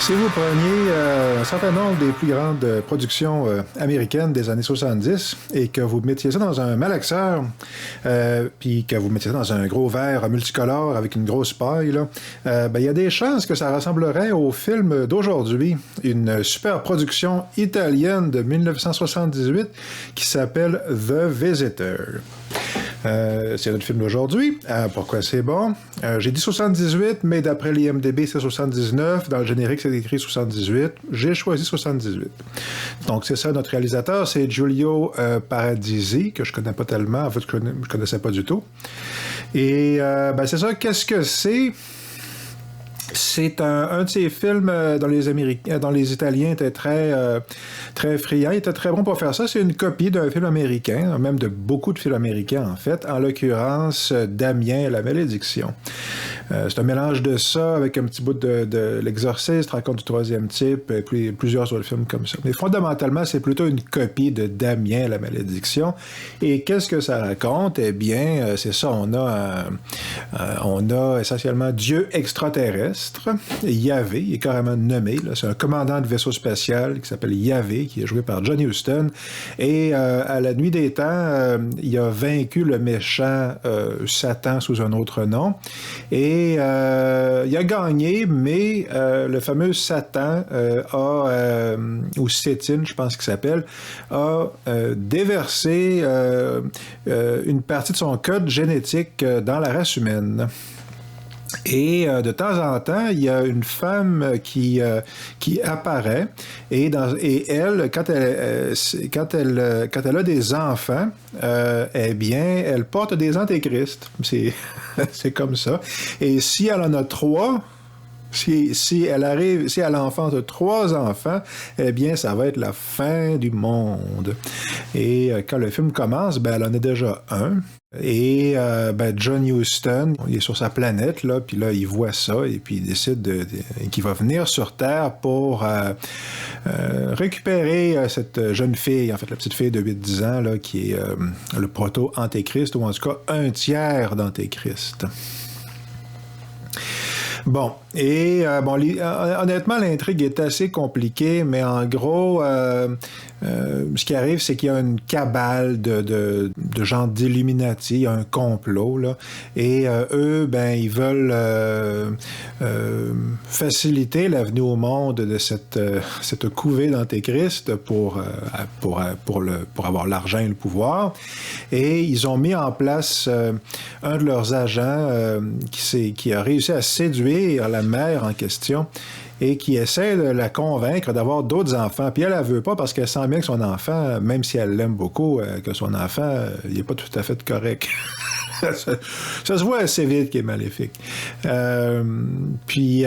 Si vous preniez un certain nombre des plus grandes productions américaines des années 70 et que vous mettiez ça dans un malaxeur, puis que vous mettiez ça dans un gros verre multicolore avec une grosse paille, il y a des chances que ça ressemblerait au film d'aujourd'hui, une super production italienne de 1978 qui s'appelle The Visitor. C'est notre film d'aujourd'hui. Pourquoi c'est bon? J'ai dit 78, mais d'après l'IMDb, c'est 79. Dans le générique, c'est écrit 78. J'ai choisi 78. Donc, c'est ça, notre réalisateur, c'est Giulio Paradisi, que je connais pas tellement. En fait, je connaissais pas du tout. Et c'est ça, qu'est-ce que c'est? C'est un de ces films dont les Italiens étaient très friands. Ils étaient très bons pour faire ça. C'est une copie d'un film américain, même de beaucoup de films américains, en fait. En l'occurrence, Damien et la malédiction. C'est un mélange de ça avec un petit bout de L'Exorciste, Rencontre du troisième type, et puis plusieurs autres films comme ça. Mais fondamentalement, c'est plutôt une copie de Damien et la malédiction. Et qu'est-ce que ça raconte? Eh bien, c'est ça, on a essentiellement Dieu extraterrestre, Yahvé, il est carrément nommé, là. C'est un commandant de vaisseau spatial qui s'appelle Yahvé, qui est joué par John Huston. Et à la nuit des temps, il a vaincu le méchant Satan sous un autre nom. Et il a gagné, mais le fameux Satan ou Sétine, je pense qu'il s'appelle, a déversé une partie de son code génétique dans la race humaine. Et de temps en temps, il y a une femme qui apparaît et elle, quand elle a des enfants, eh bien, elle porte des antéchrists. C'est comme ça. Et si elle en a 3, si elle enfante 3 enfants, eh bien, ça va être la fin du monde. Et quand le film commence, elle en a déjà un. Et John Huston, il est sur sa planète, là, puis là, il voit ça, et puis il décide qu'il va venir sur Terre pour récupérer cette jeune fille, en fait, la petite fille de 8-10 ans, là, qui est le proto-antéchrist, ou en tout cas un tiers d'antéchrist. Bon, et honnêtement, l'intrigue est assez compliquée, mais en gros, ce qui arrive, c'est qu'il y a une cabale de gens d'Illuminati, il y a un complot, là, et eux, ils veulent faciliter l'avenue au monde de cette couvée d'antéchrist pour avoir l'argent et le pouvoir. Et ils ont mis en place un de leurs agents qui a réussi à séduire la mère en question et qui essaie de la convaincre d'avoir d'autres enfants. Puis elle ne veut pas parce qu'elle sent bien que son enfant, même si elle l'aime beaucoup, que son enfant, il n'est pas tout à fait correct. ça se voit assez vite qu'il est maléfique. Puis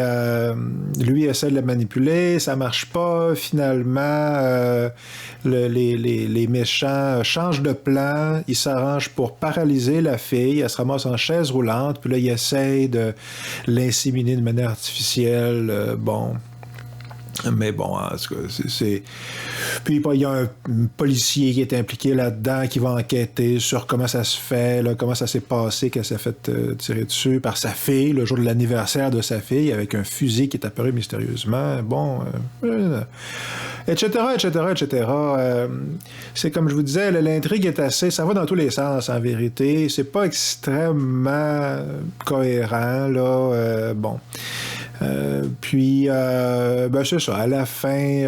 lui essaie de la manipuler, ça marche pas. Finalement, les méchants changent de plan, ils s'arrangent pour paralyser la fille, elle se ramasse en chaise roulante, puis là, ils essayent de l'inséminer de manière artificielle. Mais bon, en tout cas, c'est... Puis il y a un policier qui est impliqué là-dedans, qui va enquêter sur comment ça se fait, là, comment ça s'est passé, qu'elle s'est fait tirer dessus par sa fille, le jour de l'anniversaire de sa fille, avec un fusil qui est apparu mystérieusement. Etc., etc., etc. C'est comme je vous disais, l'intrigue est assez... Ça va dans tous les sens, en vérité. C'est pas extrêmement cohérent, là. Puis, c'est ça. À la fin,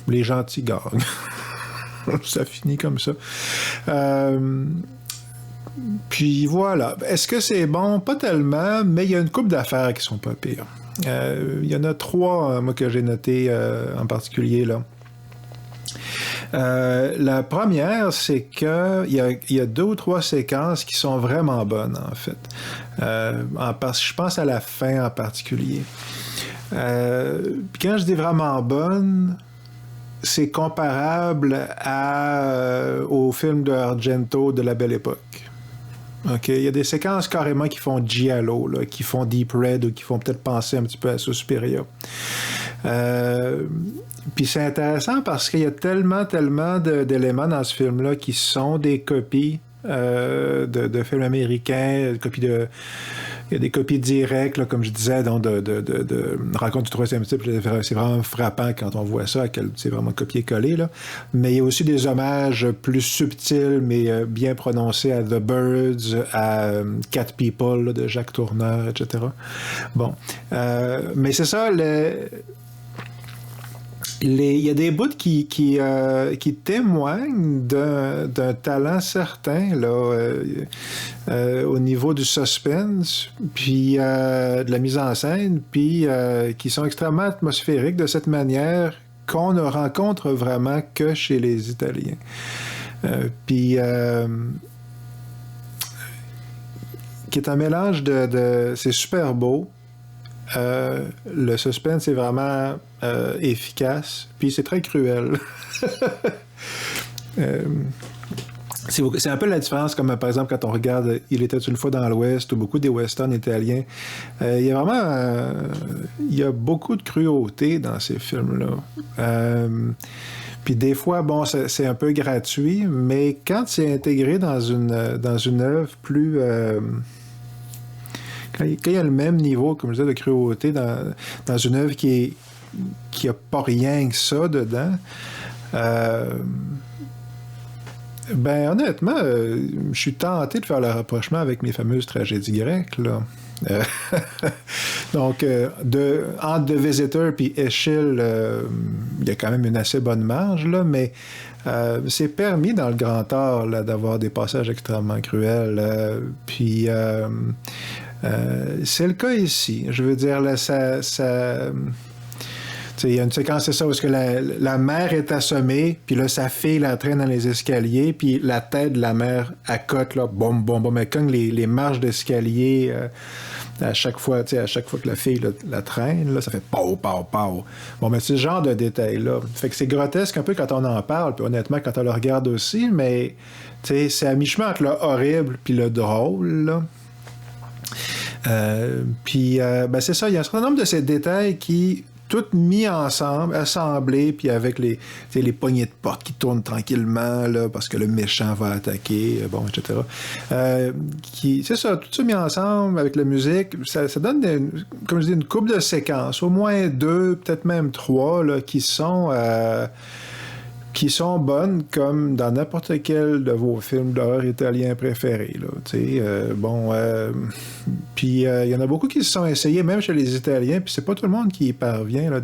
les gentils gagnent. Ça finit comme ça. Puis voilà. Est-ce que c'est bon? Pas tellement, mais il y a une couple d'affaires qui sont pas pires. Il y en a 3, moi, que j'ai noté en particulier, là. La première, c'est qu'il y a 2 ou 3 séquences qui sont vraiment bonnes, en fait. Je pense à la fin en particulier. Quand je dis vraiment bonne, c'est comparable au film de Argento de La Belle Époque. OK? Il y a des séquences carrément qui font giallo, là, qui font Deep Red ou qui font peut-être penser un petit peu à Suspiria. Puis c'est intéressant parce qu'il y a tellement d'éléments dans ce film-là qui sont des copies de films américains, copies de il y a des copies directes, là, comme je disais, donc de Rencontre du troisième type. C'est vraiment frappant quand on voit ça, c'est vraiment copié-collé. Là. Mais il y a aussi des hommages plus subtils, mais bien prononcés à The Birds, à Cat People là, de Jacques Tourneur, etc. Bon. Mais c'est ça, il y a des bouts qui témoignent d'un talent certain là, au niveau du suspense, puis de la mise en scène, puis qui sont extrêmement atmosphériques de cette manière qu'on ne rencontre vraiment que chez les Italiens. Puis qui est un mélange c'est super beau. Le suspense est vraiment efficace, puis c'est très cruel. C'est un peu la différence, comme par exemple quand on regarde Il était une fois dans l'Ouest ou beaucoup des westerns italiens. Il y a vraiment il y a beaucoup de cruauté dans ces films-là. Puis des fois, bon, c'est un peu gratuit, mais quand c'est intégré dans une œuvre plus... Quand il y a le même niveau, comme je disais, de cruauté dans une œuvre qui a pas rien que ça dedans, ben honnêtement, je suis tenté de faire le rapprochement avec mes fameuses tragédies grecques, là. Donc, entre The Visitor puis Eschyle, il y a quand même une assez bonne marge, là, mais c'est permis dans le grand art là, d'avoir des passages extrêmement cruels. Puis... c'est le cas ici. Je veux dire, là, il y a une séquence, c'est ça, où est-ce que la mère est assommée, puis là, sa fille la traîne dans les escaliers, puis la tête de la mère accote, là, boum, boum, boum, elle cogne les marches d'escalier à chaque fois que la fille la traîne, là, ça fait pow, pow, pow. Bon, mais c'est ce genre de détails-là. Fait que c'est grotesque un peu quand on en parle, puis honnêtement, quand on le regarde aussi, mais c'est à mi-chemin entre le horrible puis le drôle, là. Puis, ben c'est ça, il y a un certain nombre de ces détails qui, tout mis ensemble, assemblés, puis avec les poignées de porte qui tournent tranquillement, là, parce que le méchant va attaquer, bon, etc. C'est ça, tout ça mis ensemble avec la musique, ça donne, comme je dis, une couple de séquences, au moins 2, peut-être même 3, là, qui sont bonnes comme dans n'importe quel de vos films d'horreur italiens préférés. Puis il y en a beaucoup qui se sont essayés, même chez les Italiens, puis c'est pas tout le monde qui y parvient. Là.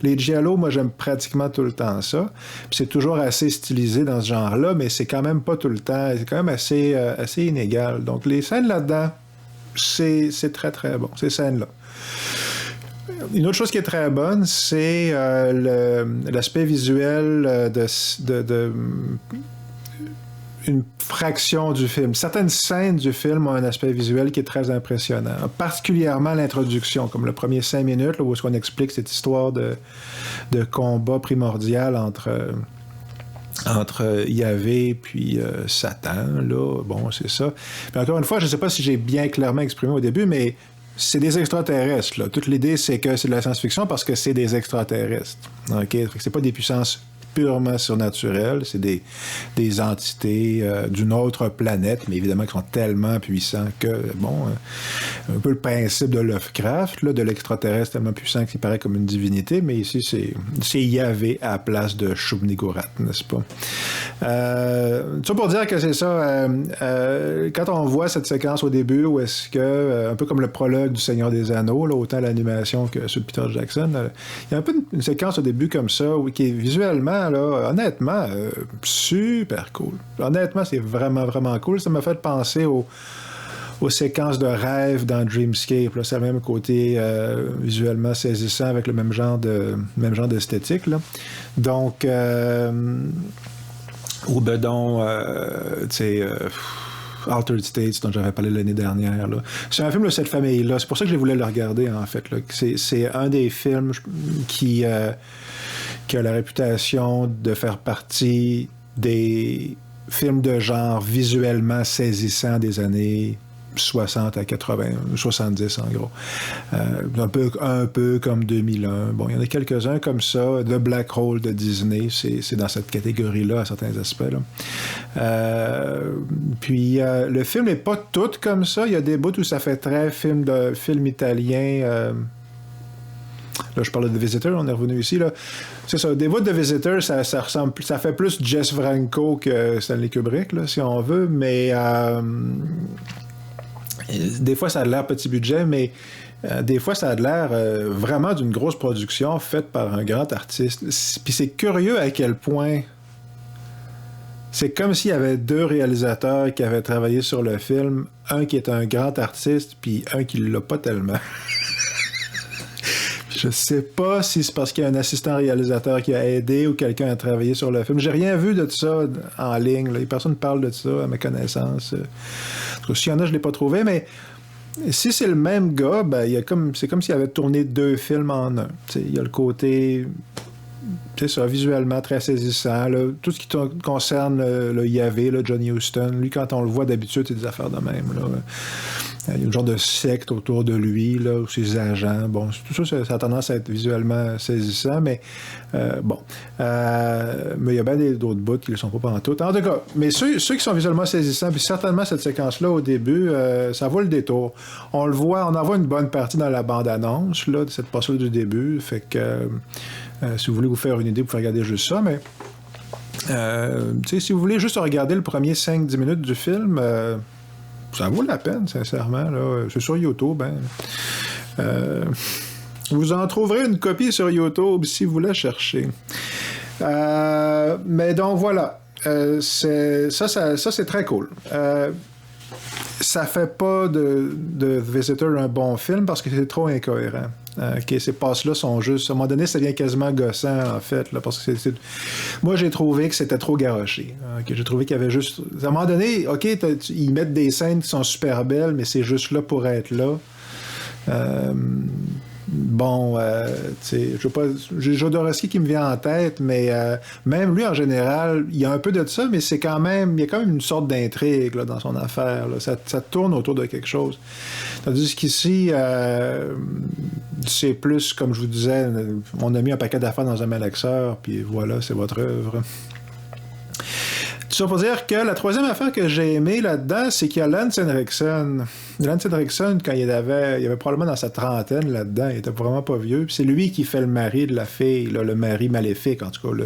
Les giallo, moi, j'aime pratiquement tout le temps ça. Puis c'est toujours assez stylisé dans ce genre-là, mais c'est quand même pas tout le temps. C'est quand même assez inégal. Donc les scènes là-dedans, c'est très, très bon, ces scènes-là. Une autre chose qui est très bonne, c'est l'aspect visuel de une fraction du film. Certaines scènes du film ont un aspect visuel qui est très impressionnant. Particulièrement l'introduction, comme le premier 5 minutes, là, où on explique cette histoire de combat primordial entre Yahvé puis Satan, là. Bon, c'est ça. Puis encore une fois, je ne sais pas si j'ai bien clairement exprimé au début, mais c'est des extraterrestres, là. Toute l'idée, c'est que c'est de la science-fiction parce que c'est des extraterrestres. OK? C'est pas des puissances purement surnaturelles, c'est des entités d'une autre planète, mais évidemment qui sont tellement puissants que, bon, un peu le principe de Lovecraft, là, de l'extraterrestre tellement puissant qu'il paraît comme une divinité, mais ici, c'est Yahvé à la place de Shub-Niggurath, n'est-ce pas? Ça pour dire que c'est ça, quand on voit cette séquence au début, où est-ce que, un peu comme le prologue du Seigneur des Anneaux, là, autant l'animation que ceux de Peter Jackson, il y a un peu une séquence au début comme ça, qui est visuellement, là, honnêtement, super cool. Honnêtement, c'est vraiment, vraiment cool. Ça m'a fait penser aux séquences de rêve dans Dreamscape. Là. C'est le même côté visuellement saisissant avec le même genre d'esthétique. Là. Donc, ou bedon, tu sais... Altered States, dont j'avais parlé l'année dernière. Là. C'est un film de cette famille-là. C'est pour ça que je voulais le regarder, en fait. Là. C'est un des films qui a la réputation de faire partie des films de genre visuellement saisissants des années 60 à 80, 70 en gros. Un peu comme 2001. Bon, il y en a quelques-uns comme ça. The Black Hole de Disney, c'est dans cette catégorie-là à certains aspects. Là. Puis le film n'est pas tout comme ça. Il y a des bouts où ça fait très film italien. Là, je parle de The Visitor, on est revenu ici. Là. C'est ça, des bouts de The Visitor, ça ressemble, ça fait plus Jess Franco que Stanley Kubrick, là, si on veut, mais des fois, ça a l'air petit budget, mais des fois, ça a l'air vraiment d'une grosse production faite par un grand artiste. Puis c'est curieux à quel point c'est comme s'il y avait deux réalisateurs qui avaient travaillé sur le film, un qui est un grand artiste, puis un qui l'a pas tellement. Je sais pas si c'est parce qu'il y a un assistant réalisateur qui a aidé ou quelqu'un a travaillé sur le film. J'ai rien vu de ça en ligne. Là. Personne ne parle de ça, à ma connaissance. S'il y en a, je ne l'ai pas trouvé, mais si c'est le même gars, ben, c'est comme s'il avait tourné deux films en un. Il y a le côté, c'est ça, visuellement très saisissant. Là. Tout ce qui concerne le Yahvé, là, Johnny Houston, lui, quand on le voit d'habitude, c'est des affaires de même. Là. Il y a un genre de secte autour de lui, là, ses agents. Bon, tout ça, ça a tendance à être visuellement saisissant, mais bon. Mais il y a bien d'autres bouts qui ne le sont pas pantoute. En tout cas, mais ceux qui sont visuellement saisissants, puis certainement cette séquence-là au début, ça vaut le détour. On le voit, on en voit une bonne partie dans la bande-annonce, là, de cette partie-là du début. Fait que si vous voulez vous faire une idée, vous pouvez regarder juste ça, mais si vous voulez juste regarder le premier 5-10 minutes du film, ça vaut la peine, sincèrement. Là. C'est sur YouTube. Hein. Vous en trouverez une copie sur YouTube si vous la cherchez. Mais donc, voilà. Ça, c'est très cool. Ça fait pas de Visitor un bon film parce que c'est trop incohérent. Ces passes-là sont juste... À un moment donné, ça devient quasiment gossant, en fait, là, parce que moi, j'ai trouvé que c'était trop garoché. J'ai trouvé qu'il y avait juste... À un moment donné, OK, ils mettent des scènes qui sont super belles, mais c'est juste là pour être là. Bon, tu sais, j'ai Jodorowsky qui me vient en tête, mais même lui, en général, il y a un peu de ça, mais c'est quand même, il y a quand même une sorte d'intrigue là, dans son affaire. Là. Ça tourne autour de quelque chose. Tandis qu'ici, c'est plus, comme je vous disais, on a mis un paquet d'affaires dans un malaxeur, puis voilà, c'est votre œuvre. Tout ça pour dire que la troisième affaire que j'ai aimée là-dedans, c'est qu'il y a Lance Henriksen. Lance Henriksen, quand il avait probablement dans sa trentaine là-dedans, il était vraiment pas vieux. Puis c'est lui qui fait le mari de la fille, là, le mari maléfique, en tout cas. Là.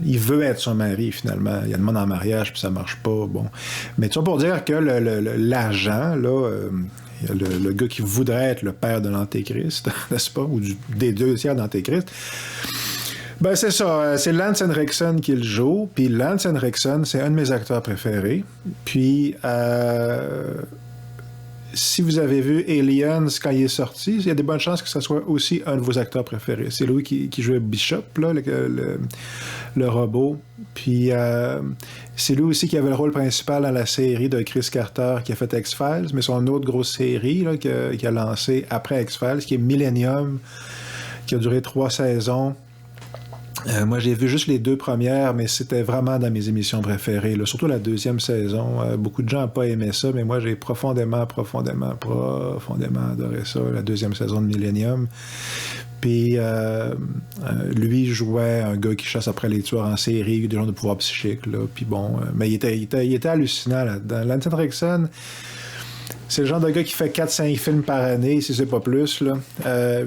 Il veut être son mari, finalement. Il y a demande en mariage, puis ça marche pas. Bon. Mais tout ça pour dire que l'agent, là... le gars qui voudrait être le père de l'Antéchrist, n'est-ce pas? Ou des deux tiers d'Antéchrist. Ben, c'est ça. C'est Lance Henriksen qui le joue. Puis Lance Henriksen, c'est un de mes acteurs préférés. Puis, si vous avez vu Aliens quand il est sorti, il y a des bonnes chances que ce soit aussi un de vos acteurs préférés. C'est lui qui jouait Bishop, là, le robot. Puis, c'est lui aussi qui avait le rôle principal dans la série de Chris Carter qui a fait X-Files, mais son autre grosse série là, qu'il a lancée après X-Files, qui est Millennium, qui a duré 3 saisons. Moi, j'ai vu juste les 2 premières, mais c'était vraiment dans mes émissions préférées. Là. Surtout la 2e saison. Beaucoup de gens n'ont pas aimé ça, mais moi, j'ai profondément adoré ça, la 2e saison de Millennium. Puis, lui jouait un gars qui chasse après les tueurs en série, des gens de pouvoir psychique. Là. Puis bon, mais il était hallucinant là-dedans. Lance Henriksen, c'est le genre de gars qui fait 4-5 films par année, si c'est pas plus. Là.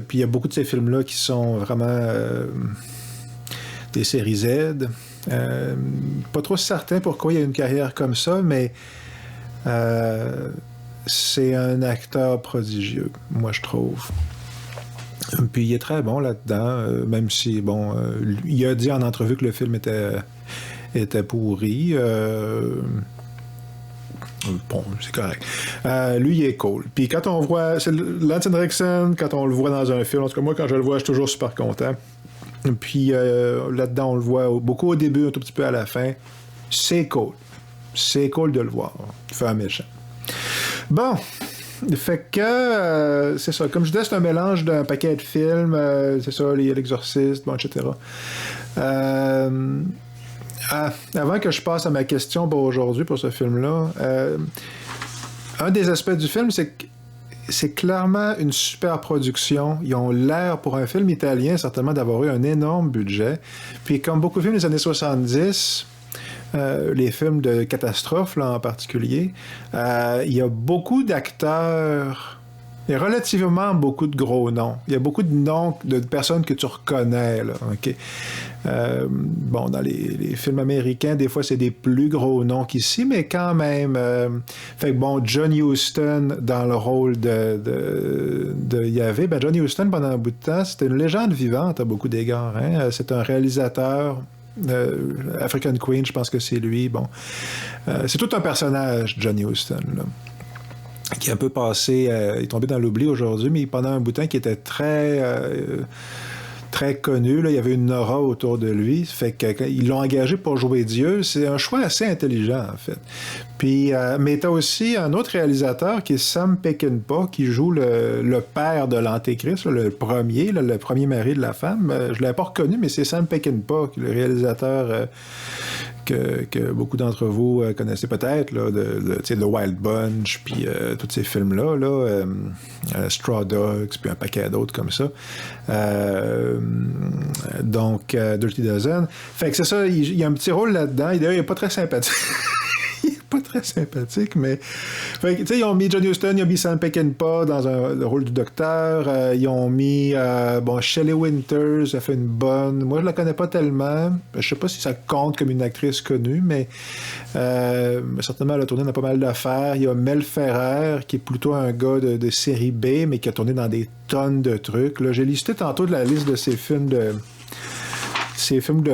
Puis il y a beaucoup de ces films-là qui sont vraiment... des séries Z. Pas trop certain pourquoi il y a une carrière comme ça, mais c'est un acteur prodigieux, moi je trouve. Puis il est très bon là-dedans, même si, bon, il a dit en entrevue que le film était pourri. Bon, c'est correct. Lui, il est cool. Puis quand on voit... C'est Lance Henriksen, quand on le voit dans un film, en tout cas moi, quand je le vois, je suis toujours super content. Puis là-dedans, on le voit beaucoup au début, un tout petit peu à la fin. C'est cool. C'est cool de le voir. Il fait un méchant. Bon. Fait que, c'est ça. Comme je disais, c'est un mélange d'un paquet de films. C'est ça, il y a l'Exorciste, bon, etc. Avant que je passe à ma question pour aujourd'hui, pour ce film-là, un des aspects du film, c'est que c'est clairement une super production. Ils ont l'air, pour un film italien, certainement d'avoir eu un énorme budget. Puis comme beaucoup de films des années 70, les films de catastrophe là, en particulier, il y a beaucoup d'acteurs. Il y a relativement beaucoup de gros noms. Il y a beaucoup de noms de personnes que tu reconnais. Là, okay? Bon, dans les films américains, des fois, c'est des plus gros noms qu'ici, mais quand même. Fait que bon, John Huston dans le rôle de Yahvé. Ben, John Huston, pendant un bout de temps, c'était une légende vivante à beaucoup d'égards. Hein? C'est un réalisateur. African Queen, je pense que c'est lui. Bon, c'est tout un personnage, John Huston, là, qui est un peu passé, il est tombé dans l'oubli aujourd'hui, mais pendant un bout de temps qui était très connu, là, il y avait une aura autour de lui, fait qu'ils l'ont engagé pour jouer Dieu. C'est un choix assez intelligent, en fait. Puis, mais t'as aussi un autre réalisateur qui est Sam Peckinpah, qui joue le père de l'Antéchrist, le premier mari de la femme. Je ne l'avais pas reconnu, mais c'est Sam Peckinpah, le réalisateur que beaucoup d'entre vous connaissez peut-être, là, de Wild Bunch, puis tous ces films-là, Straw Dogs, puis un paquet d'autres comme ça. Donc, Dirty Dozen. Fait que c'est ça, il y a un petit rôle là-dedans. D'ailleurs, il n'est pas très sympathique. Pas très sympathique, mais... Fait que, tu sais, ils ont mis John Huston, ils ont mis Sam Peckinpah dans le rôle du docteur, ils ont mis, Shelley Winters, elle fait une bonne... Moi, je la connais pas tellement, je sais pas si ça compte comme une actrice connue, mais certainement, elle a tourné dans pas mal d'affaires. Il y a Mel Ferrer, qui est plutôt un gars de série B, mais qui a tourné dans des tonnes de trucs. Là, j'ai listé tantôt de la liste de ces films de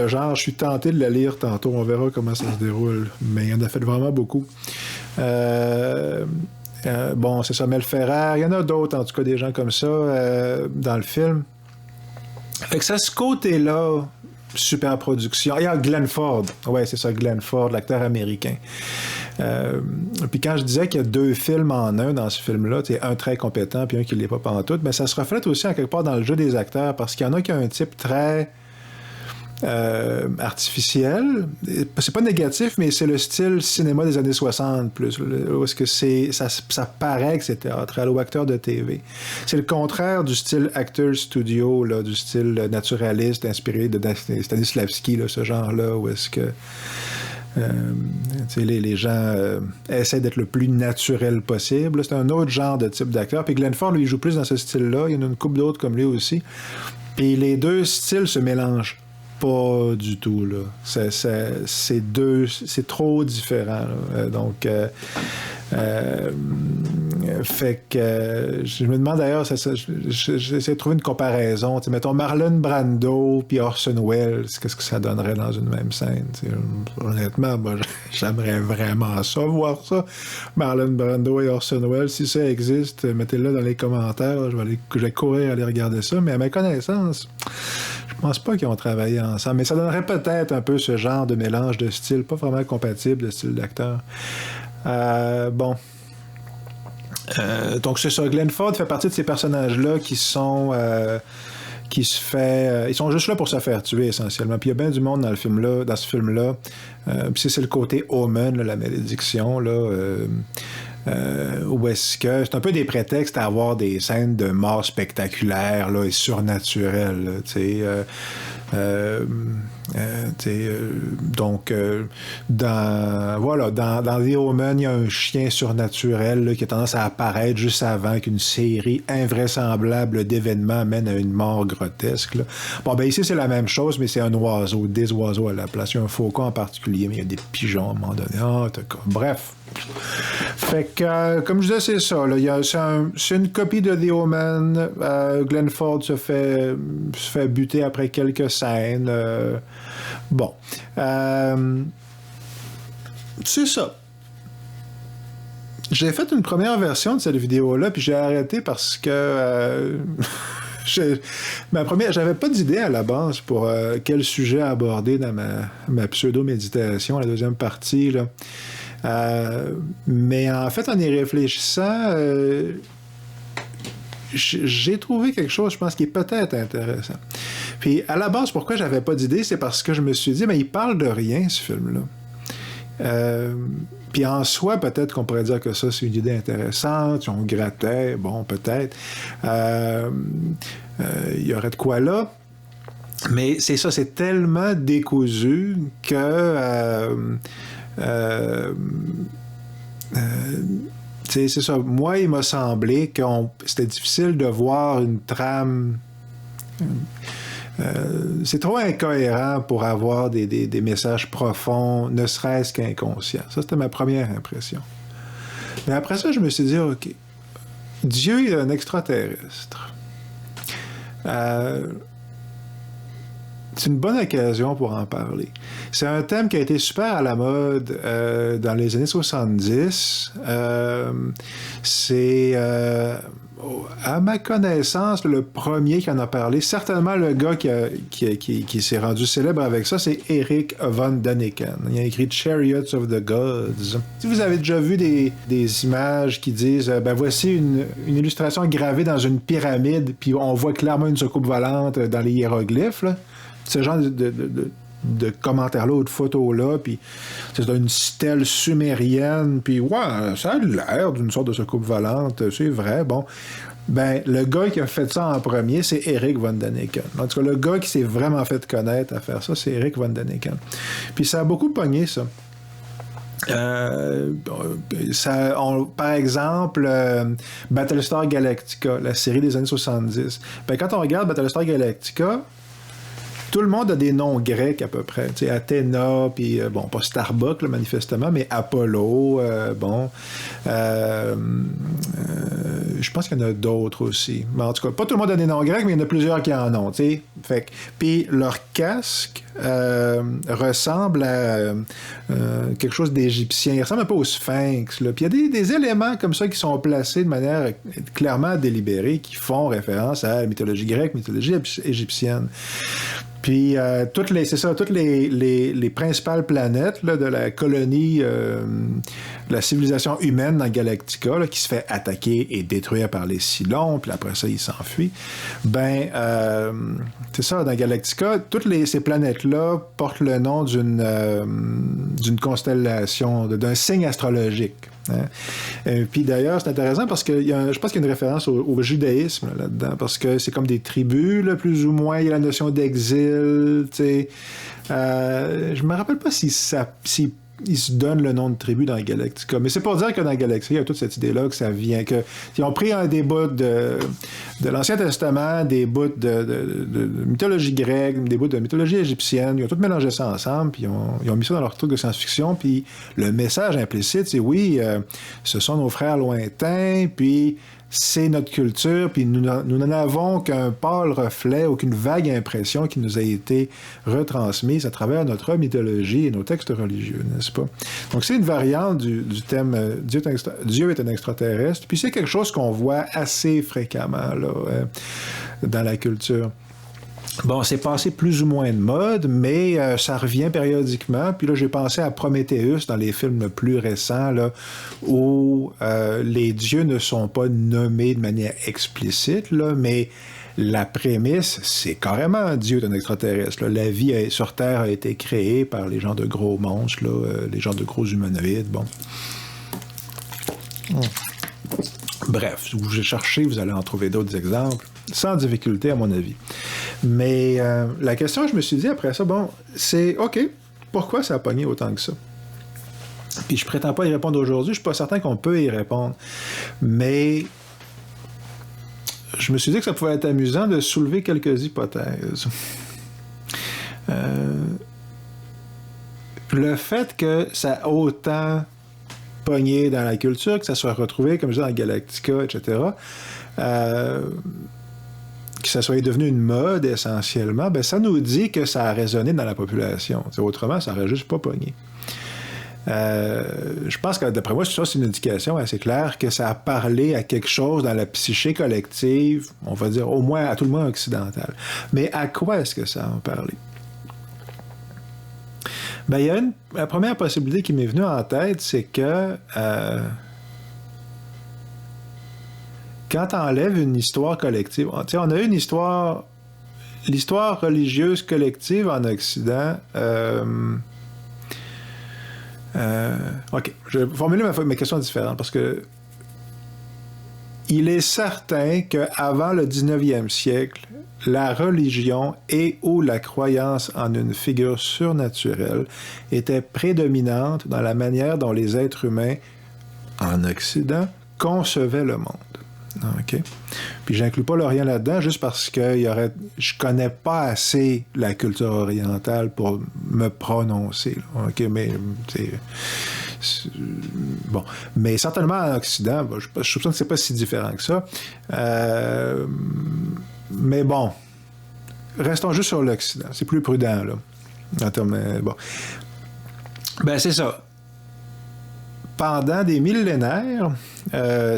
genre, je suis tenté de la lire tantôt, on verra comment ça se déroule, mais il y en a fait vraiment beaucoup. Bon, c'est ça, Mel Ferrer, il y en a d'autres, en tout cas, des gens comme ça, dans le film. Fait que ça, ce côté-là, super production. Il y a Glenn Ford, ouais, c'est ça, Glenn Ford, l'acteur américain. Puis quand je disais qu'il y a 2 films en un dans ce film-là, c'est un très compétent puis un qui ne l'est pas pantoute, mais ça se reflète aussi en quelque part dans le jeu des acteurs, parce qu'il y en a qui ont un type très... artificiel. C'est pas négatif, mais c'est le style cinéma des années 60 plus. Où est-ce que ça paraît que c'est théâtral ou acteur de TV. C'est le contraire du style acteur studio, là, du style naturaliste inspiré de Stanislavski, là, ce genre-là, où est-ce que les gens essaient d'être le plus naturel possible. C'est un autre genre de type d'acteur. Puis Glenn Ford, lui, il joue plus dans ce style-là. Il y en a une couple d'autres comme lui aussi. Puis les deux styles se mélangent pas du tout, là. C'est trop différent, là. Donc, fait que je me demande d'ailleurs, j'essaie de trouver une comparaison. T'sais, mettons Marlon Brando puis Orson Welles, qu'est-ce que ça donnerait dans une même scène? T'sais, honnêtement, moi, j'aimerais vraiment ça, voir ça. Marlon Brando et Orson Welles, si ça existe, mettez-le dans les commentaires. Je vais courir aller regarder ça, mais à ma connaissance, je pense pas qu'ils ont travaillé ensemble, mais ça donnerait peut-être un peu ce genre de mélange de styles, pas vraiment compatible de style d'acteur. Bon. Donc c'est ça, Glenn Ford fait partie de ces personnages-là qui sont... ils sont juste là pour se faire tuer, essentiellement. Puis il y a bien du monde dans ce film-là. Puis c'est le côté Omen, là, la malédiction, là... où est-ce que c'est un peu des prétextes à avoir des scènes de mort spectaculaires là, et surnaturelles, tu sais. Donc, dans The Omen, il y a un chien surnaturel là, qui a tendance à apparaître juste avant qu'une série invraisemblable d'événements mène à une mort grotesque. Là. Bon, ben ici, c'est la même chose, mais c'est un oiseau, des oiseaux à la place. Il y a un faucon en particulier, mais il y a des pigeons à un moment donné. Bref. Fait que, comme je disais, c'est ça. Là. C'est une copie de The Omen. Glenn Ford se fait buter après quelques scènes. Bon. C'est ça. J'ai fait une première version de cette vidéo-là, puis j'ai arrêté parce que... j'avais pas d'idée à la base pour quel sujet aborder dans ma pseudo-méditation, la deuxième partie, là. Mais en fait, en y réfléchissant, j'ai trouvé quelque chose, je pense, qui est peut-être intéressant. Puis, à la base, pourquoi j'avais pas d'idée, c'est parce que je me suis dit, mais il parle de rien, ce film-là. Puis en soi, peut-être qu'on pourrait dire que ça, c'est une idée intéressante, si on grattait, bon, peut-être. Il y aurait de quoi là. Mais c'est ça, c'est tellement décousu que... c'est ça. Moi, il m'a semblé que c'était difficile de voir une trame... c'est trop incohérent pour avoir des messages profonds, ne serait-ce qu'inconscients. Ça, c'était ma première impression. Mais après ça, je me suis dit, OK, Dieu est un extraterrestre. C'est une bonne occasion pour en parler. C'est un thème qui a été super à la mode dans les années 70. C'est, à ma connaissance, le premier qui en a parlé. Certainement, le gars qui s'est rendu célèbre avec ça, c'est Erich von Däniken. Il a écrit Chariots of the Gods. Si vous avez déjà vu des images qui disent voici une illustration gravée dans une pyramide, puis on voit clairement une soucoupe volante dans les hiéroglyphes, là. Ce genre de commentaires-là ou de photos-là, puis c'est une stèle sumérienne, puis ouais, ça a l'air d'une sorte de soucoupe volante, c'est vrai, bon. Ben, le gars qui a fait ça en premier, c'est Erich von Däniken. En tout cas, le gars qui s'est vraiment fait connaître à faire ça, c'est Erich von Däniken. Puis ça a beaucoup pogné, ça. Par exemple, Battlestar Galactica, la série des années 70. Ben, quand on regarde Battlestar Galactica, tout le monde a des noms grecs à peu près. Tu sais, Athéna, puis bon, pas Starbuck, là, manifestement, mais Apollo, je pense qu'il y en a d'autres aussi. Mais en tout cas, pas tout le monde a des noms grecs, mais il y en a plusieurs qui en ont, tu sais. Fait que, puis leur casque ressemble à quelque chose d'égyptien. Il ressemble un peu au sphinx, là. Puis il y a des éléments comme ça qui sont placés de manière clairement délibérée, qui font référence à la mythologie grecque, mythologie égyptienne. Puis, toutes les principales planètes là, de la colonie, la civilisation humaine dans Galactica, là, qui se fait attaquer et détruire par les Cylons, puis après ça, il s'enfuit. Ben, c'est ça, dans Galactica, ces planètes-là portent le nom d'une constellation, d'un signe astrologique. Hein? Puis d'ailleurs, c'est intéressant parce que je pense qu'il y a une référence au judaïsme là-dedans, parce que c'est comme des tribus, là, plus ou moins. Il y a la notion d'exil, tu sais. Je me rappelle pas si ils se donnent le nom de tribu dans Galactica. Mais c'est pour dire que dans Galactica, il y a toute cette idée-là que ça vient, qu'ils ont pris des bouts de l'Ancien Testament, des bouts de mythologie grecque, des bouts de mythologie égyptienne, ils ont tout mélangé ça ensemble, puis ils ont mis ça dans leur truc de science-fiction, puis le message implicite, c'est oui, ce sont nos frères lointains, puis c'est notre culture, puis nous n'en avons qu'un pâle reflet, aucune vague impression qui nous a été retransmise à travers notre mythologie et nos textes religieux, n'est-ce pas? Donc c'est une variante du thème Dieu est un extraterrestre, puis c'est quelque chose qu'on voit assez fréquemment là, dans la culture. Bon, c'est passé plus ou moins de mode, mais ça revient périodiquement. Puis là, j'ai pensé à Prometheus dans les films plus récents, là, où les dieux ne sont pas nommés de manière explicite, là, mais la prémisse, c'est carrément un dieu d'un extraterrestre. Là. La vie sur Terre a été créée par les gens de gros monstres, là, les gens de gros humanoïdes, bon. Bref, si vous cherchez, vous allez en trouver d'autres exemples, sans difficulté à mon avis. Mais la question que je me suis dit après ça, bon, c'est OK, pourquoi ça a pogné autant que ça? Puis je prétends pas y répondre aujourd'hui, je suis pas certain qu'on peut y répondre. Mais je me suis dit que ça pouvait être amusant de soulever quelques hypothèses. Le fait que ça a autant pogné dans la culture, que ça soit retrouvé, comme je dis, dans Galactica, etc., que ça soit devenu une mode essentiellement, ben ça nous dit que ça a résonné dans la population. T'sais, autrement, ça n'aurait juste pas pogné. Je pense que, d'après moi, ça, c'est une indication assez claire que ça a parlé à quelque chose dans la psyché collective, on va dire au moins, à tout le moins occidentale. Mais à quoi est-ce que ça a parlé? Ben, il y a la première possibilité qui m'est venue en tête, c'est que quand on enlève une histoire collective, on a eu une histoire, l'histoire religieuse collective en Occident, OK. Je vais formuler ma question différente parce que il est certain qu'avant le 19e siècle, la religion et ou la croyance en une figure surnaturelle était prédominante dans la manière dont les êtres humains en Occident concevaient le monde. OK? Puis j'inclus pas l'Orient là-dedans juste parce que je connais pas assez la culture orientale pour me prononcer. Là. OK? Mais bon. Mais certainement en Occident, je soupçonne que c'est pas si différent que ça. Mais bon, restons juste sur l'Occident. C'est plus prudent, là. En termes, bon. Ben, c'est ça. Pendant des millénaires,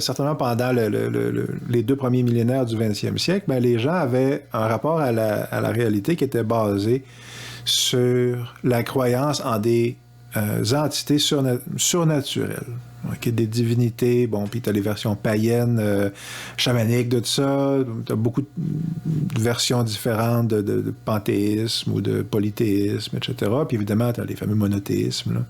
certainement pendant les 2 premiers millénaires du 20e siècle, ben, les gens avaient un rapport à la réalité qui était basé sur la croyance en des entités surnaturelles. Okay, des divinités, bon, puis t'as les versions païennes, chamaniques de tout ça, t'as beaucoup de versions différentes de panthéisme ou de polythéisme, etc. Puis évidemment, t'as les fameux monothéismes,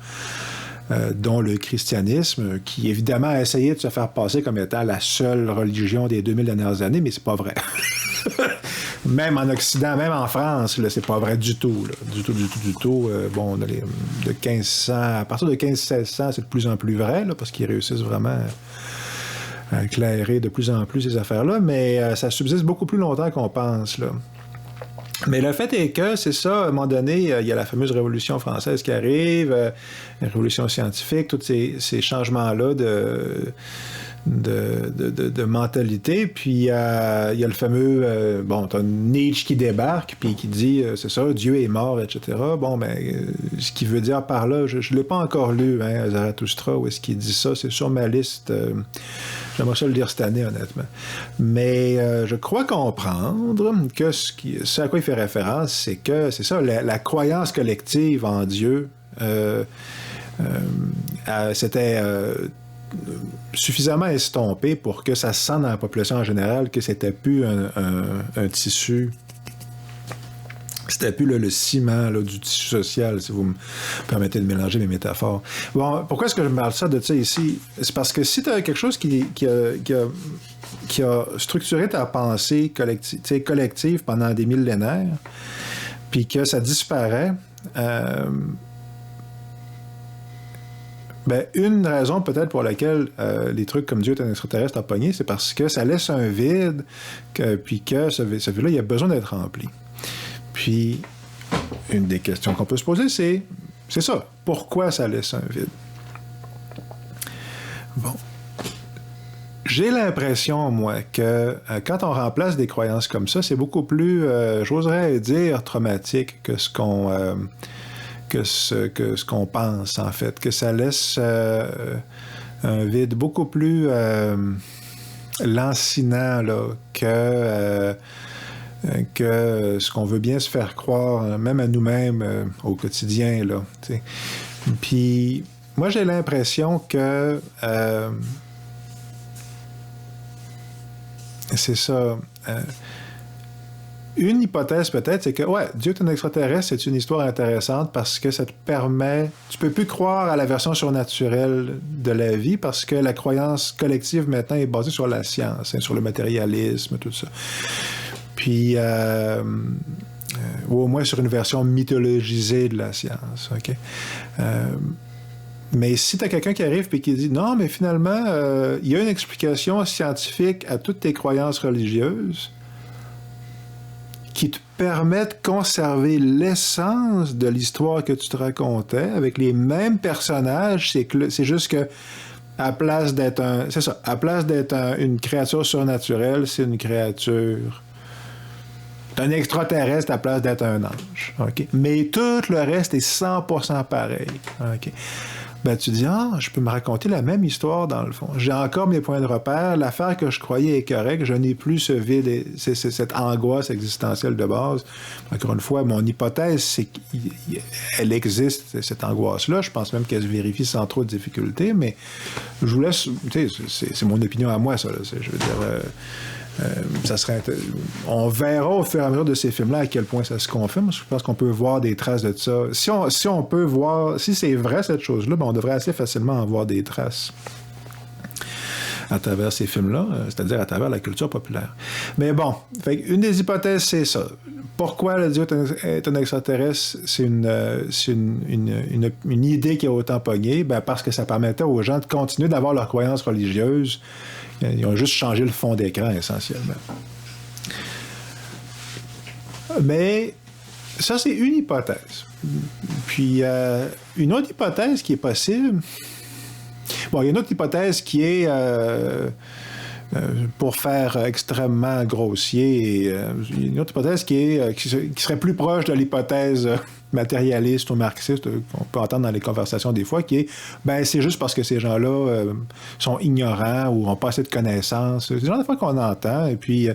là, dont le christianisme, qui évidemment a essayé de se faire passer comme étant la seule religion des 2000 dernières années, mais c'est pas vrai. Même en Occident, même en France, là, c'est pas vrai du tout. Là. Du tout. Bon, on a de 1500, à partir de 1500-1600, c'est de plus en plus vrai, là, parce qu'ils réussissent vraiment à éclairer de plus en plus ces affaires-là, mais ça subsiste beaucoup plus longtemps qu'on pense, là. Mais le fait est que, c'est ça, à un moment donné, il y a la fameuse Révolution française qui arrive, la Révolution scientifique, tous ces changements-là de mentalité, puis il y a le fameux, bon, t'as Nietzsche qui débarque, puis qui dit, c'est ça, Dieu est mort, etc. Bon, ben, ce qu'il veut dire par là, je ne l'ai pas encore lu, hein, Zarathustra, où est-ce qu'il dit ça, c'est sur ma liste, j'aimerais ça le lire cette année, honnêtement. Mais je crois comprendre que ce à quoi il fait référence, c'est que, c'est ça, la croyance collective en Dieu, c'était suffisamment estompé pour que ça se sente dans la population en général que c'était plus un tissu, c'était plus le ciment là, du tissu social, si vous me permettez de mélanger mes métaphores. Bon, pourquoi est-ce que je me parle de ça ici? C'est parce que si tu as quelque chose qui a structuré ta pensée collective pendant des millénaires, puis que ça disparaît, ben, une raison peut-être pour laquelle les trucs comme Dieu est un extraterrestre à pogné, c'est parce que ça laisse un vide, puis que ce vide-là, il a besoin d'être rempli. Puis, une des questions qu'on peut se poser, c'est ça. Pourquoi ça laisse un vide? Bon. J'ai l'impression, moi, que quand on remplace des croyances comme ça, c'est beaucoup plus, j'oserais dire, traumatique que ce qu'on pense, en fait, que ça laisse un vide beaucoup plus lancinant là, que ce qu'on veut bien se faire croire, même à nous-mêmes, au quotidien. Là, t'sais. Puis, moi, j'ai l'impression que c'est ça... Une hypothèse peut-être, c'est que, ouais, Dieu est un extraterrestre, c'est une histoire intéressante parce que ça te permet... Tu peux plus croire à la version surnaturelle de la vie parce que la croyance collective maintenant est basée sur la science, hein, sur le matérialisme, tout ça. Puis, ou au moins sur une version mythologisée de la science, OK? Mais si tu as quelqu'un qui arrive et qui dit « Non, mais finalement, il y a une explication scientifique à toutes tes croyances religieuses », qui te permet de conserver l'essence de l'histoire que tu te racontais avec les mêmes personnages, c'est juste que à place d'être une créature surnaturelle, c'est une créature, c'est un extraterrestre à la place d'être un ange, ok. Mais tout le reste est 100% pareil, ok. Ben, tu dis, je peux me raconter la même histoire dans le fond. J'ai encore mes points de repère. L'affaire que je croyais est correcte. Je n'ai plus ce vide, et cette angoisse existentielle de base. Encore une fois, mon hypothèse, c'est qu'elle existe, cette angoisse-là. Je pense même qu'elle se vérifie sans trop de difficultés, mais je vous laisse... Tu sais, c'est mon opinion à moi, ça. Là, je veux dire... On verra au fur et à mesure de ces films-là à quel point ça se confirme. Je pense qu'on peut voir des traces de ça. Si on peut voir, si c'est vrai cette chose-là, ben on devrait assez facilement en voir des traces à travers ces films-là, c'est-à-dire à travers la culture populaire. Mais bon, une des hypothèses, c'est ça. Pourquoi le Dieu est un extraterrestre, c'est une idée qui a autant pogné, ben parce que ça permettait aux gens de continuer d'avoir leurs croyances religieuses. Ils ont juste changé le fond d'écran, essentiellement. Mais ça, c'est une hypothèse. Puis, une autre hypothèse qui est possible... Bon, il y a une autre hypothèse qui est, pour faire extrêmement grossier, une autre hypothèse qui serait plus proche de l'hypothèse matérialiste ou marxiste qu'on peut entendre dans les conversations des fois, qui est, ben c'est juste parce que ces gens-là sont ignorants ou n'ont pas assez de connaissances. C'est le genre de fois qu'on entend, et puis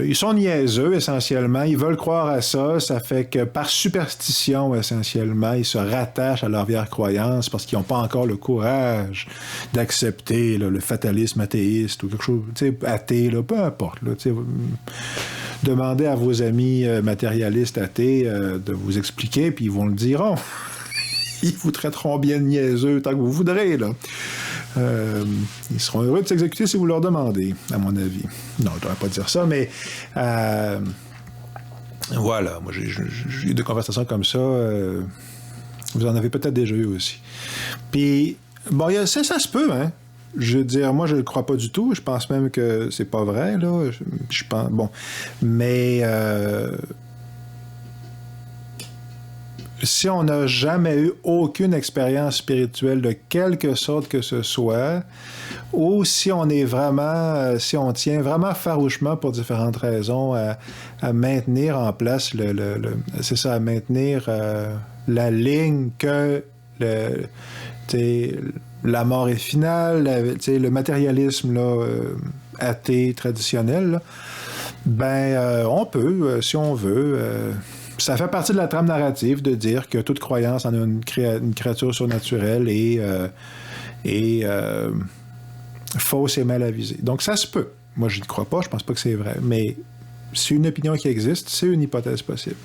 ils sont niaiseux, essentiellement. Ils veulent croire à ça. Ça fait que, par superstition, essentiellement, ils se rattachent à leur vieille croyance parce qu'ils n'ont pas encore le courage d'accepter là, le fatalisme athéiste ou quelque chose, tu sais, athée, là, peu importe. Là, demandez à vos amis matérialistes athées de vous expliquer, puis ils vont le diront. Ils vous traiteront bien de niaiseux tant que vous voudrez, là. Ils seront heureux de s'exécuter si vous leur demandez, à mon avis. Non, je ne devrais pas dire ça, mais voilà, moi j'ai eu des conversations comme ça. Vous en avez peut-être déjà eu aussi. Puis, bon, ça se peut, hein. Je veux dire, moi, je ne le crois pas du tout. Je pense même que c'est pas vrai, là. Je pense, bon, mais... si on n'a jamais eu aucune expérience spirituelle de quelque sorte que ce soit, ou si on est vraiment, si on tient vraiment farouchement pour différentes raisons à maintenir en place c'est ça, à maintenir la ligne que la mort est finale, le matérialisme là, athée traditionnel, là, ben on peut, si on veut. Ça fait partie de la trame narrative de dire que toute croyance en une créature surnaturelle est fausse et mal avisée. Donc ça se peut. Moi, je ne crois pas, je pense pas que c'est vrai. Mais c'est une opinion qui existe, c'est une hypothèse possible.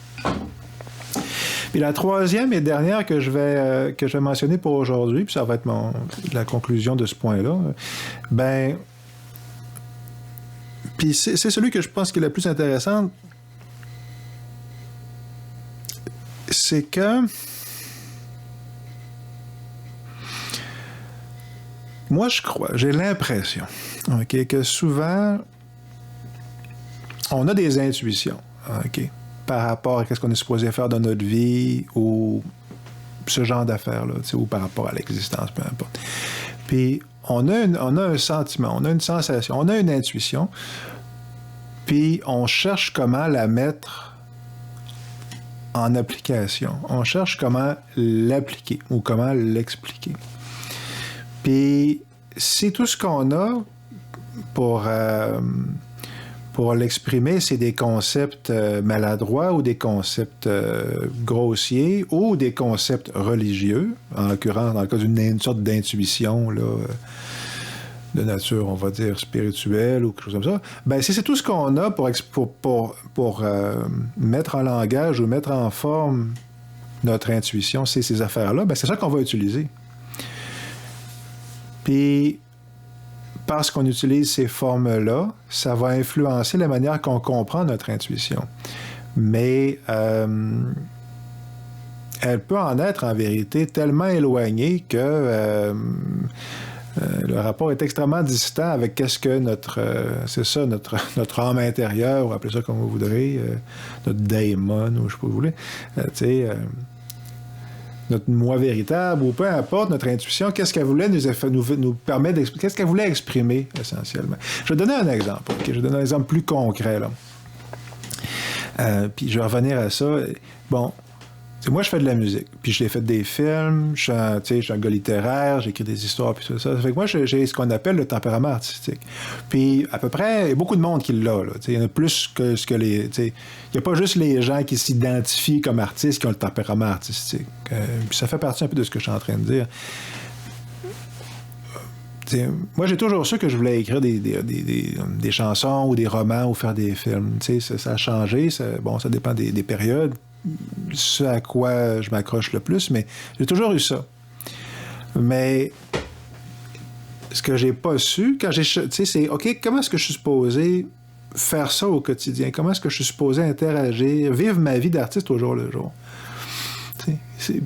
Puis la troisième et dernière que je vais mentionner pour aujourd'hui, puis ça va être la conclusion de ce point-là, ben... Puis c'est celui que je pense qui est le plus intéressant, c'est que moi, je crois, j'ai l'impression que souvent, on a des intuitions par rapport à ce qu'on est supposé faire dans notre vie ou ce genre d'affaires-là, ou par rapport à l'existence, peu importe. Puis, on a un sentiment, on a une sensation, on a une intuition, puis on cherche comment la mettre en application. On cherche comment l'appliquer ou comment l'expliquer. Puis, si tout ce qu'on a pour l'exprimer, c'est des concepts maladroits ou des concepts grossiers ou des concepts religieux, en l'occurrence, dans le cas d'une sorte d'intuition là, de nature, on va dire, spirituelle ou quelque chose comme ça, ben si c'est tout ce qu'on a pour mettre en langage ou mettre en forme notre intuition, c'est ces affaires-là, ben c'est ça qu'on va utiliser. Puis, parce qu'on utilise ces formes-là, ça va influencer la manière qu'on comprend notre intuition. Mais elle peut en être, en vérité, tellement éloignée que le rapport est extrêmement distant avec qu'est-ce que notre âme intérieure, ou appelez ça comme vous voudrez, notre daimon, ou je sais pas vous voulez, notre moi véritable, ou peu importe, notre intuition, qu'est-ce qu'elle voulait nous permet d'exprimer, qu'est-ce qu'elle voulait exprimer, essentiellement. Je vais donner un exemple, okay? Je vais donner un exemple plus concret, là. Puis je vais revenir à ça. Bon, moi, je fais de la musique, puis j'ai fait des films, je suis un gars littéraire, j'écris des histoires, puis tout ça. Ça fait que moi, j'ai ce qu'on appelle le tempérament artistique. Puis, à peu près, il y a beaucoup de monde qui l'a, là. Il y en a plus que ce que les... Il n'y a pas juste les gens qui s'identifient comme artistes qui ont le tempérament artistique. Puis ça fait partie un peu de ce que je suis en train de dire. moi, j'ai toujours su que je voulais écrire des chansons ou des romans ou faire des films. Ça a changé. Ça dépend des périodes, ce à quoi je m'accroche le plus, mais j'ai toujours eu ça. Mais ce que j'ai pas su, quand c'est OK, comment est-ce que je suis supposé faire ça au quotidien? Comment est-ce que je suis supposé interagir, vivre ma vie d'artiste au jour le jour?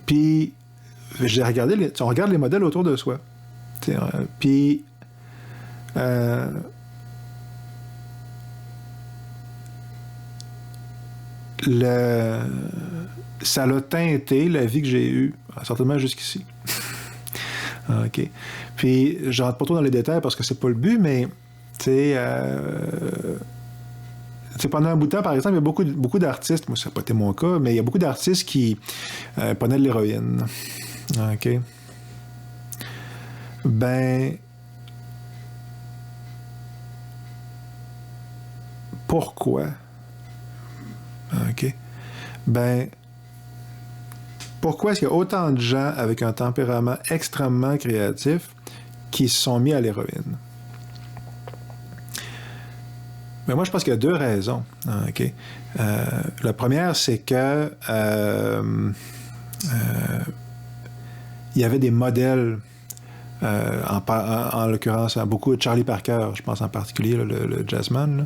Puis, j'ai regardé, on regarde les modèles autour de soi. Puis, ça l'a teinté la vie que j'ai eue, certainement jusqu'ici. OK. Puis, je rentre pas trop dans les détails parce que c'est pas le but, mais, pendant un bout de temps, par exemple, il y a beaucoup d'artistes, moi, ça n'a pas été mon cas, mais il y a beaucoup d'artistes qui prenaient de l'héroïne. OK. Ben, pourquoi? OK. Ben, pourquoi est-ce qu'il y a autant de gens avec un tempérament extrêmement créatif qui se sont mis à l'héroïne? Mais moi, je pense qu'il y a deux raisons. OK. La première, c'est que il y avait des modèles, en l'occurrence, beaucoup de Charlie Parker, je pense en particulier, là, le jazzman, là,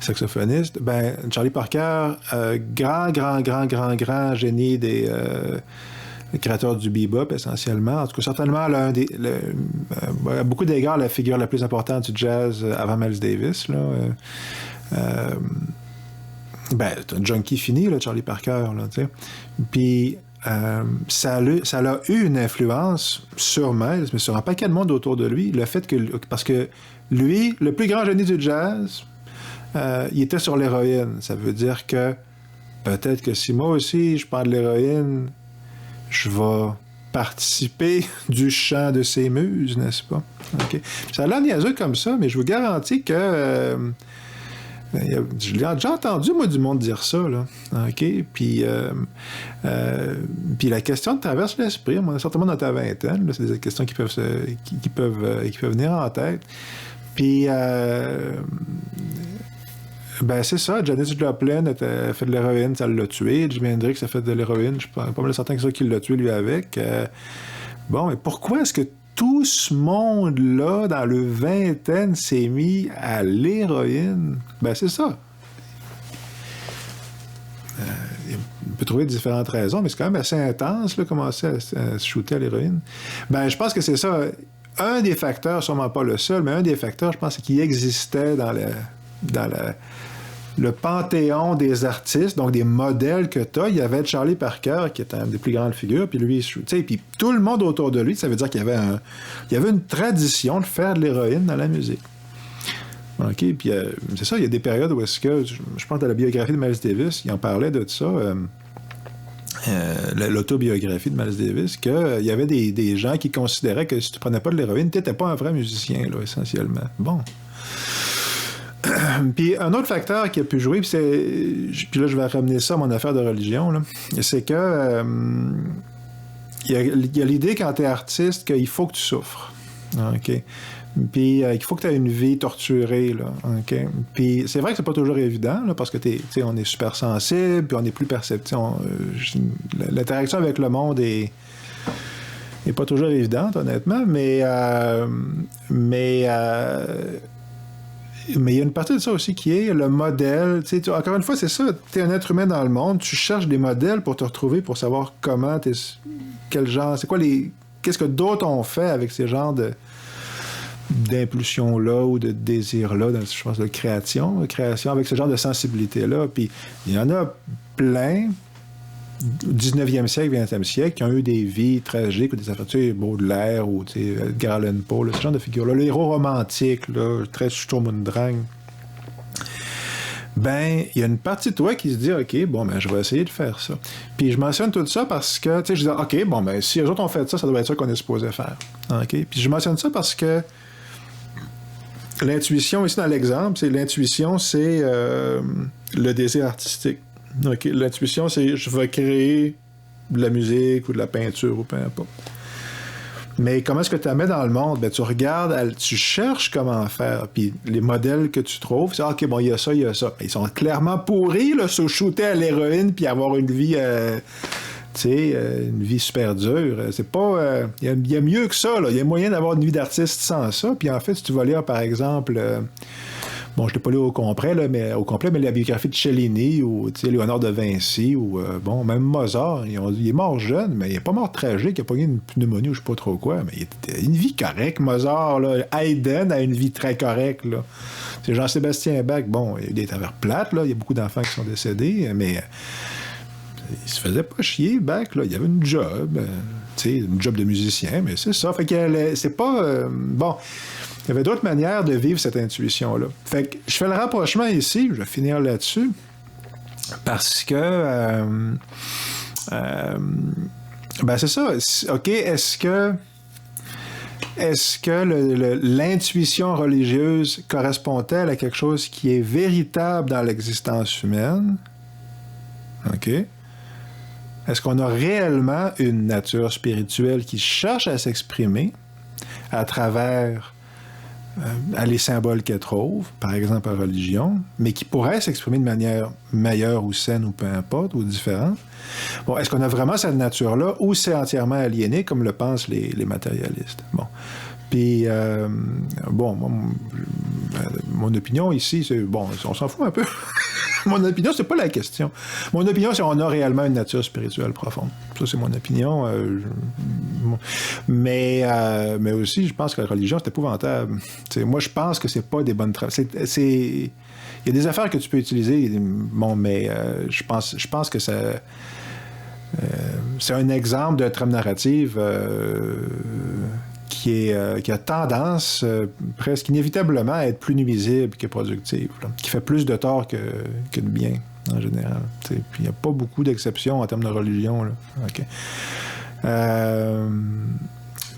saxophoniste. Ben, Charlie Parker, grand génie des créateurs du bebop, essentiellement. En tout cas, certainement, à beaucoup d'égards, la figure la plus importante du jazz avant Miles Davis. Là, c'est un junkie fini, là, Charlie Parker. Là, puis, ça a eu une influence sur Miles, mais sur un paquet de monde autour de lui. Le fait parce que lui, le plus grand génie du jazz, il était sur l'héroïne. Ça veut dire que peut-être que si moi aussi je prends de l'héroïne, je vais participer du chant de ses muses, n'est-ce pas? Okay. Ça a l'air niaiseux comme ça, mais je vous garantis que je l'ai déjà entendu, moi, du monde dire ça, là. OK? Puis la question te traverse l'esprit, certainement dans ta vingtaine. Là, c'est des questions qui peuvent venir en tête. Puis, c'est ça. Janis Joplin a fait de l'héroïne, ça l'a tué. Jimi Hendrix a fait de l'héroïne. Je suis pas mal certain que c'est ça qui l'a tué, lui, avec. Mais pourquoi est-ce que tout ce monde-là, dans le vingtaine, s'est mis à l'héroïne? C'est ça. On peut trouver différentes raisons, mais c'est quand même assez intense, là, commencer à se shooter à l'héroïne. Je pense que c'est ça. Un des facteurs, sûrement pas le seul, mais un des facteurs, je pense, c'est qu'il existait dans le panthéon des artistes, donc des modèles que tu as. Il y avait Charlie Parker, qui était une des plus grandes figures, puis lui, puis tout le monde autour de lui, ça veut dire qu'il y avait une tradition de faire de l'héroïne dans la musique. OK, puis c'est ça, il y a des périodes où est-ce que, je pense à la biographie de Miles Davis, il en parlait de ça, l'autobiographie de Miles Davis, qu'il y avait des gens qui considéraient que si tu prenais pas de l'héroïne, tu n'étais pas un vrai musicien, là, essentiellement. Bon. Puis un autre facteur qui a pu jouer, puis là je vais ramener ça à mon affaire de religion, là, c'est que il y a l'idée quand tu es artiste qu'il faut que tu souffres. OK? Puis il faut que tu aies une vie torturée. Là, OK? Puis c'est vrai que c'est pas toujours évident, là, parce que on est super sensible, puis on est plus perceptif. L'interaction avec le monde est pas toujours évidente, honnêtement, mais il y a une partie de ça aussi qui est le modèle. Encore une fois, c'est ça. Tu es un être humain dans le monde, tu cherches des modèles pour te retrouver, pour savoir quel genre, qu'est-ce que d'autres ont fait avec ces genres d'impulsions-là ou de désirs-là, je pense, de création avec ce genre de sensibilité-là. Puis il y en a plein, 19e siècle, 20e siècle, qui ont eu des vies tragiques ou des affaires, Baudelaire ou Edgar Allan Poe, ce genre de figures-là. Le héros romantique, là, très Sturm und Drang. Il y a une partie de toi qui se dit, OK, je vais essayer de faire ça. Puis je mentionne tout ça parce que, je dis, OK, si eux autres ont fait ça, ça doit être ça qu'on est supposé faire. OK? Puis je mentionne ça parce que l'intuition, ici dans l'exemple, l'intuition, c'est le désir artistique. Okay. L'intuition, c'est je vais créer de la musique ou de la peinture ou peu importe. Mais comment est-ce que tu la mets dans le monde? Ben, tu regardes, tu cherches comment faire. Puis les modèles que tu trouves, c'est OK, bon, il y a ça, il y a ça. Mais ils sont clairement pourris, là, se shooter à l'héroïne puis avoir une vie, une vie super dure. C'est pas. Il y a mieux que ça, là. Il y a moyen d'avoir une vie d'artiste sans ça. Puis en fait, si tu vas lire, par exemple. Bon, je ne l'ai pas lu au complet, mais la biographie de Cellini ou Léonard de Vinci ou même Mozart, il est mort jeune, mais il n'est pas mort tragique, il a pas eu une pneumonie ou je ne sais pas trop quoi, mais il a une vie correcte, Mozart, là. Haydn a une vie très correcte, là. C'est Jean-Sébastien Bach, bon, il y a eu des travers plates, là, il y a beaucoup d'enfants qui sont décédés, mais il se faisait pas chier, Bach, là, il avait une job, une job de musicien, mais c'est ça, fait que c'est pas... bon... Il y avait d'autres manières de vivre cette intuition-là. Fait que je fais le rapprochement ici, je vais finir là-dessus, parce que... c'est ça. OK, est-ce que l'intuition religieuse correspond-elle à quelque chose qui est véritable dans l'existence humaine? OK. Est-ce qu'on a réellement une nature spirituelle qui cherche à s'exprimer à travers... à les symboles qu'elle trouve, par exemple la religion, mais qui pourrait s'exprimer de manière meilleure ou saine ou peu importe, ou différente. Bon, est-ce qu'on a vraiment cette nature-là ou c'est entièrement aliéné, comme le pensent les matérialistes? Bon. Puis, mon opinion ici, c'est... Bon, on s'en fout un peu. Mon opinion, c'est pas la question. Mon opinion, c'est qu'on a réellement une nature spirituelle profonde. Ça, c'est mon opinion. Mais aussi, je pense que la religion, c'est épouvantable. Moi, je pense que c'est pas des bonnes... Il y a des affaires que tu peux utiliser, mais je pense que ça... c'est un exemple de trame narrative qui a tendance presque inévitablement à être plus nuisible que productive, là, qui fait plus de tort que de bien, en général. Puis il n'y a pas beaucoup d'exceptions en termes de religion. Là. Okay.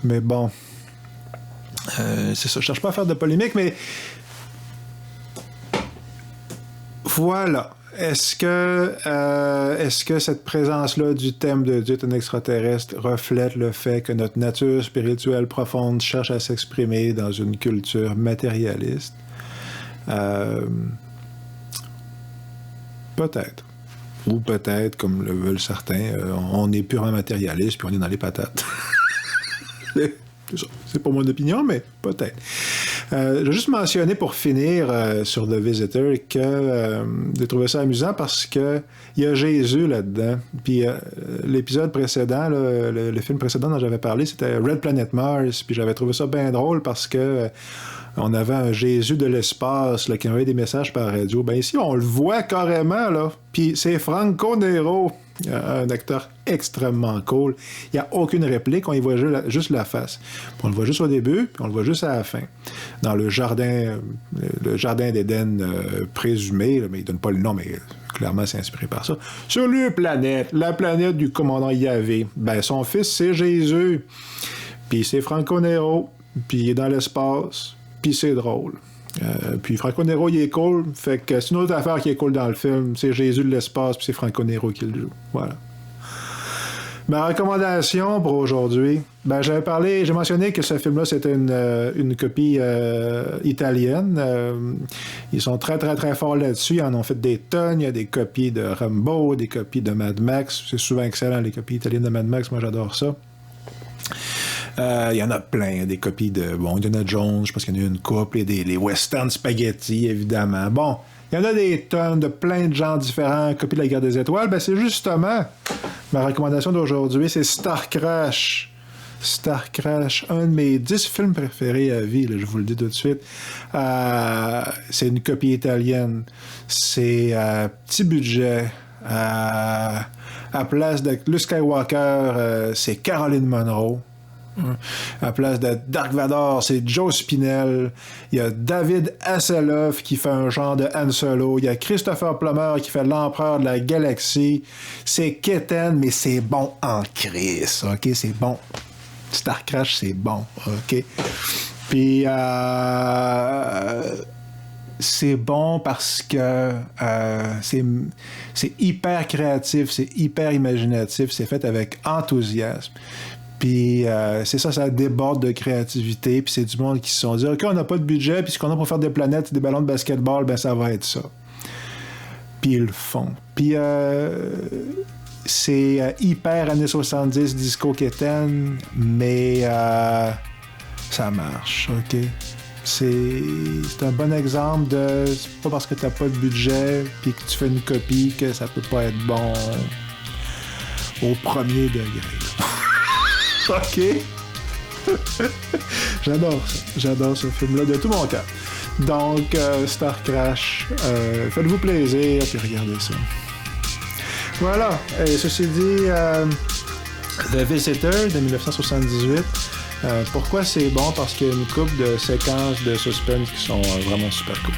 Mais bon, c'est ça. Je ne cherche pas à faire de polémique, mais voilà. Est-ce que cette présence-là du thème de Dieu est un extraterrestre reflète le fait que notre nature spirituelle profonde cherche à s'exprimer dans une culture matérialiste? Peut-être. Ou peut-être, comme le veulent certains, on est purement matérialiste puis on est dans les patates. C'est pas mon opinion, mais peut-être. Je vais juste mentionner pour finir sur The Visitor que j'ai trouvé ça amusant parce que il y a Jésus là-dedans. Puis l'épisode précédent, le film précédent dont j'avais parlé, c'était Red Planet Mars. Puis j'avais trouvé ça bien drôle parce que on avait un Jésus de l'espace là, qui envoyait des messages par radio. Ben ici, on le voit carrément, là. Puis c'est Franco Nero, un acteur extrêmement cool. Il n'y a aucune réplique, on y voit juste la face. Puis on le voit juste au début, puis on le voit juste à la fin. Dans le jardin d'Éden présumé, là, mais il ne donne pas le nom, mais clairement c'est inspiré par ça. Sur la planète du commandant Yahvé, ben son fils c'est Jésus. Puis c'est Franco Nero, puis il est dans l'espace. Puis c'est drôle. Puis Franco Nero, il est cool. Fait que c'est une autre affaire qui est cool dans le film. C'est Jésus de l'espace, puis c'est Franco Nero qui le joue. Voilà. Ma recommandation pour aujourd'hui, j'ai mentionné que ce film-là, c'était une copie italienne. Ils sont très, très, très forts là-dessus. Ils en ont fait des tonnes. Il y a des copies de Rambo, des copies de Mad Max. C'est souvent excellent, les copies italiennes de Mad Max. Moi, j'adore ça. Il y en a plein, des copies de Indiana Jones, je pense qu'il y en a une couple, les western spaghetti, évidemment. Bon, il y en a des tonnes de plein de genres différents, copies de la Guerre des Étoiles. Ben, c'est justement ma recommandation d'aujourd'hui, c'est Star Crash. Star Crash, un de mes 10 films préférés à vie, là, je vous le dis tout de suite. C'est une copie italienne. C'est petit budget. À place de Luke Skywalker, c'est Caroline Munro. À la place de Dark Vador, c'est Joe Spinell. Il y a David Hasselhoff qui fait un genre de Han Solo. Il y a Christopher Plummer qui fait l'empereur de la galaxie. C'est quétaine, mais c'est bon en crise. OK? C'est bon. Star Crash, c'est bon. OK? Puis, c'est bon parce que c'est hyper créatif, c'est hyper imaginatif, c'est fait avec enthousiasme. Puis c'est ça, ça déborde de créativité. Puis c'est du monde qui se sont dit, OK, on n'a pas de budget, puis ce qu'on a pour faire des planètes, des ballons de basketball, ben ça va être ça. Puis ils le font. Puis c'est hyper années 70, disco quétaine, mais ça marche, OK? C'est un bon exemple de... C'est pas parce que t'as pas de budget puis que tu fais une copie que ça peut pas être bon au premier degré. OK? J'adore ce film-là de tout mon cœur. Donc, Star Crash, faites-vous plaisir puis regardez ça. Voilà. Et ceci dit, The Visitor de 1978. Pourquoi c'est bon? Parce qu'il y a une couple de séquences de suspense qui sont vraiment super cool.